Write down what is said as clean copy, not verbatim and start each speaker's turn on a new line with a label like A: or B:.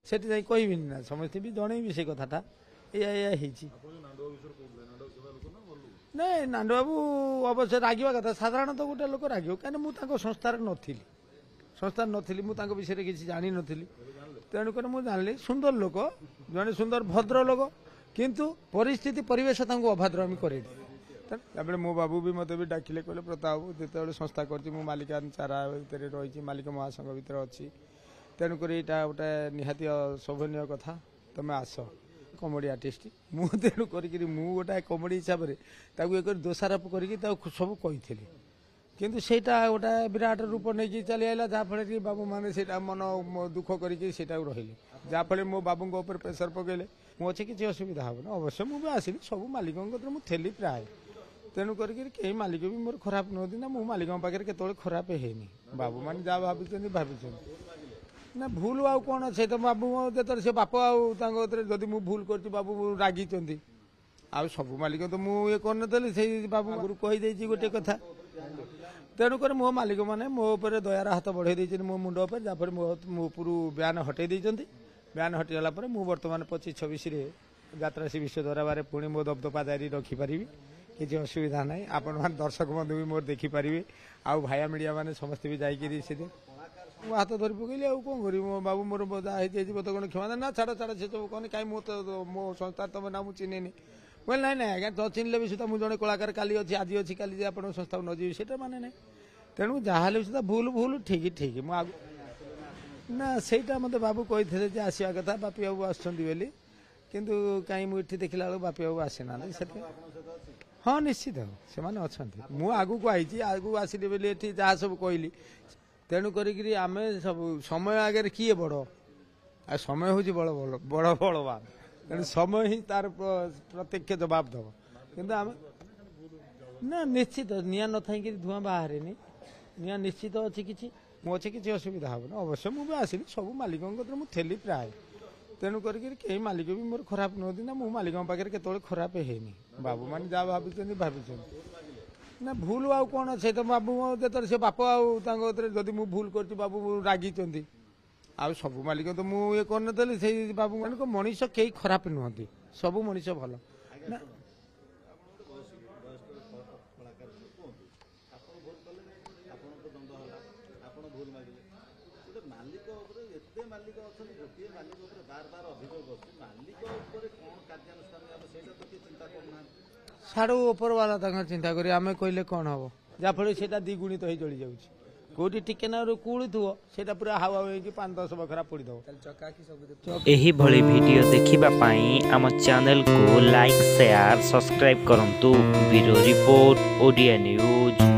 A: ସେଠି ଯାଇ କହିବିନି ନା ସମସ୍ତେ ବି ଜଣେଇବି ସେ କଥାଟା ଏଇଆ ହେଇଛି। ନାଇଁ ନାଣ୍ଡ ବାବୁ ଅବଶ୍ୟ ରାଗିବା କଥା ସାଧାରଣତଃ ଗୋଟେ ଲୋକ ରାଗିବ କାହିଁକିନା ମୁଁ ତାଙ୍କ ସଂସ୍ଥାରେ ନଥିଲି ମୁଁ ତାଙ୍କ ବିଷୟରେ କିଛି ଜାଣିନଥିଲି ତେଣୁକରି ମୁଁ ଜାଣିଲି ସୁନ୍ଦର ଲୋକ ଜଣେ ସୁନ୍ଦର ଭଦ୍ର ଲୋକ କିନ୍ତୁ ପରିସ୍ଥିତି ପରିବେଶ ତାଙ୍କୁ ଅଭଦ୍ରାମୀ କରେଇଦିଏ। ତାପରେ ମୋ ବାବୁ ବି ମୋତେ ବି ଡାକିଲେ କହିଲେ ପ୍ରତାପ ବାବୁ ଯେତେବେଳେ ସଂସ୍ଥା କରିଛି ମୁଁ ମାଲିକାନା ଚାରା ଭିତରେ ରହିଛି ମାଲିକ ମହାସଂଘ ଭିତରେ ଅଛି ତେଣୁକରି ଏଇଟା ଗୋଟେ ନିହାତି ଶୋଭନୀୟ କଥା ତମେ ଆସ କମେଡି ଆର୍ଟିଷ୍ଟ ମୁଁ ତେଣୁ କରିକି ମୁଁ ଗୋଟେ କମେଡି ହିସାବରେ ତାକୁ ଏ କରି ଦୋଷାରୋପ କରିକି ତାକୁ ସବୁ କହିଥିଲି କିନ୍ତୁ ସେଇଟା ଗୋଟେ ବିରାଟ ରୂପ ନେଇକି ଚାଲି ଆସିଲା ଯାହାଫଳରେ କି ବାବୁ ମାନେ ସେଇଟା ମନ ଦୁଃଖ କରିକି ସେଇଟାକୁ ରହିଲେ ଯାହାଫଳରେ ମୋ ବାବୁଙ୍କ ଉପରେ ପ୍ରେସର ପକେଇଲେ ମୁଁ ଅଛି କିଛି ଅସୁବିଧା ହେବନି ଅବଶ୍ୟ ମୁଁ ବି ଆସିଲି ସବୁ ମାଲିକଙ୍କ କତିରେ ମୁଁ ଥିଲି ପ୍ରାୟ ତେଣୁ କରିକି କେହି ମାଲିକ ବି ମୋର ଖରାପ ନୁହନ୍ତି ନା ମୁଁ ମାଲିକଙ୍କ ପାଖରେ କେତେବେଳେ ଖରାପ ହେଇନି ବାବୁ ମାନେ ଯାହା ଭାବିଛନ୍ତି ନା ଭୁଲ ଆଉ କ'ଣ ସେ ତ ବାବୁ ଯେତେବେଳେ ସେ ବାପ ଆଉ ତାଙ୍କ କତିରେ ଯଦି ମୁଁ ଭୁଲ କରିଛି ବାବୁ ରାଗିଛନ୍ତି ଆଉ ସବୁ ମାଲିକ ତ ମୁଁ ଇଏ କରିନଥିଲି ସେଇ ବାବୁ ଆଗରୁ କହିଦେଇଛି ଗୋଟେ କଥା ତେଣୁକରି ମୋ ମାଲିକ ମାନେ ମୋ ଉପରେ ଦୟାର ହାତ ବଢ଼େଇ ଦେଇଛନ୍ତି ମୋ ମୁଣ୍ଡ ଉପରେ ଯାହାଫଳରେ ମୋ ଉପରୁ ବ୍ୟାନ୍ ହଟେଇ ଦେଇଛନ୍ତି ବ୍ୟାନ୍ ହଟିଗଲା ପରେ ମୁଁ ବର୍ତ୍ତମାନ 25-26ରେ ଯାତ୍ରାଶ୍ରୀ ବିଶ୍ୱ ଦରବାରରେ ପୁଣି ମୋ ଦବଦବା ଜାରି ରଖିପାରିବି କିଛି ଅସୁବିଧା ନାହିଁ ଆପଣମାନେ ଦର୍ଶକ ବନ୍ଧୁ ବି ମୋର ଦେଖିପାରିବେ ଆଉ ଭାଇଆ ମିଡ଼ିଆ ମାନେ ସମସ୍ତେ ବି ଯାଇକିରି ସେଠି ମୁଁ ହାତ ଧରି ପକେଇଲି ଆଉ କ'ଣ କରିବି ମୋ ବାବୁ ମୋର ଯାହା ହେଇଯାଇଛି ମୋତେ କ'ଣ କ୍ଷମା ନା ଛାଡ଼ ସେ ସବୁ କହନି କାହିଁ ମୋ ସଂସ୍ଥାର ତମେ ନା ମୁଁ ଚିହ୍ନିନି କହିଲି ନାଇଁ ଆଜ୍ଞା ତ ଚିହ୍ନିଲେ ବି ସୁଦ୍ଧା ମୁଁ ଜଣେ କଳାକାର କାଲି ଅଛି ଆଜି ଅଛି କାଲି ଯେ ଆପଣଙ୍କ ସଂସ୍ଥାକୁ ନ ଯିବି ସେଇଟା ମାନେ ନାହିଁ ତେଣୁ ଯାହାହେଲେ ବି ସୁଦ୍ଧା ଭୁଲ ଠିକ୍ ମୁଁ ଆଗ ନା ସେଇଟା ମୋତେ ବାବୁ କହିଥିଲେ ଯେ ଆସିବା କଥା ବାପି ବାବୁ ଆସୁଛନ୍ତି ବୋଲି କିନ୍ତୁ କାହିଁ ମୁଁ ଏଠି ଦେଖିଲା ବେଳକୁ ବାପି ବାବୁ ଆସିନାହାନ୍ତି ସେଥିପାଇଁ ହଁ ନିଶ୍ଚିତ ସେମାନେ ଅଛନ୍ତି ମୁଁ ଆଗକୁ ଆସିଲି ବୋଲି ଏଠି ଯାହା ସବୁ କହିଲି ତେଣୁ କରିକିରି ଆମେ ସବୁ ସମୟ ଆଗରେ କିଏ ବଡ଼ ଆଉ ସମୟ ହେଉଛି ବଳବାନ ତେଣୁ ସମୟ ହିଁ ତାର ପ୍ରତ୍ୟକ୍ଷ ଜବାବ ଦେବ କିନ୍ତୁ ଆମେ ନା ନିଶ୍ଚିତ ନିଆଁ ନଥାଇକିରି ଧୂଆଁ ବାହାରେନି ନିଆଁ ନିଶ୍ଚିତ ଅଛି କିଛି ଅସୁବିଧା ହେବନି ଅବଶ୍ୟ ମୁଁ ବି ଆସିଲି ସବୁ ମାଲିକଙ୍କ କତିରେ ମୁଁ ଥିଲି ପ୍ରାୟ ତେଣୁ କରିକି କେହି ମାଲିକ ବି ମୋର ଖରାପ ନୁହନ୍ତି ନା ମୁଁ ମାଲିକଙ୍କ ପାଖରେ କେତେବେଳେ ଖରାପ ହେଇନି ବାବୁ ମାନେ ଯାହା ଭାବିଛନ୍ତି ନା ଭୁଲ ଆଉ କ'ଣ ସେ ତ ବାବୁ ଯେତେବେଳେ ସେ ବାପ ଆଉ ତାଙ୍କ କତିରେ ଯଦି ମୁଁ ଭୁଲ କରିଛି ବାବୁ ରାଗିଛନ୍ତି ଆଉ ସବୁ ମାଲିକ ତ ମୁଁ ଇଏ କରିନଥିଲି ସେଇ ବାବୁ ମାନଙ୍କ ମଣିଷ କେହି ଖରାପ ନୁହନ୍ତି ସବୁ ମଣିଷ ଭଲ ନା ସାଡ଼ୁ ଉପର ବାଲା ତାଙ୍କର ଚିନ୍ତା କରି ଆମେ କହିଲେ କ'ଣ ହବ ଯାହାଫଳରେ ସେଇଟା ଦ୍ୱିଗୁଣିତ ହେଇ ଚଳି ଯାଉଛି କୋଉଠି ଟିକେ ନାରୁ କୁଳୁଥିବ ସେଇଟା ପୁରା ହାୱା ହେଇକି 5-10 ବଖରା ପୋଡ଼ିଦେବ।
B: ଏହିଭଳି ଭିଡ଼ିଓ ଦେଖିବା ପାଇଁ ଆମ ଚ୍ୟାନେଲକୁ ଲାଇକ୍ ସେୟାର ସବସ୍କ୍ରାଇବ୍ କରନ୍ତୁ। Bureau report Odia news.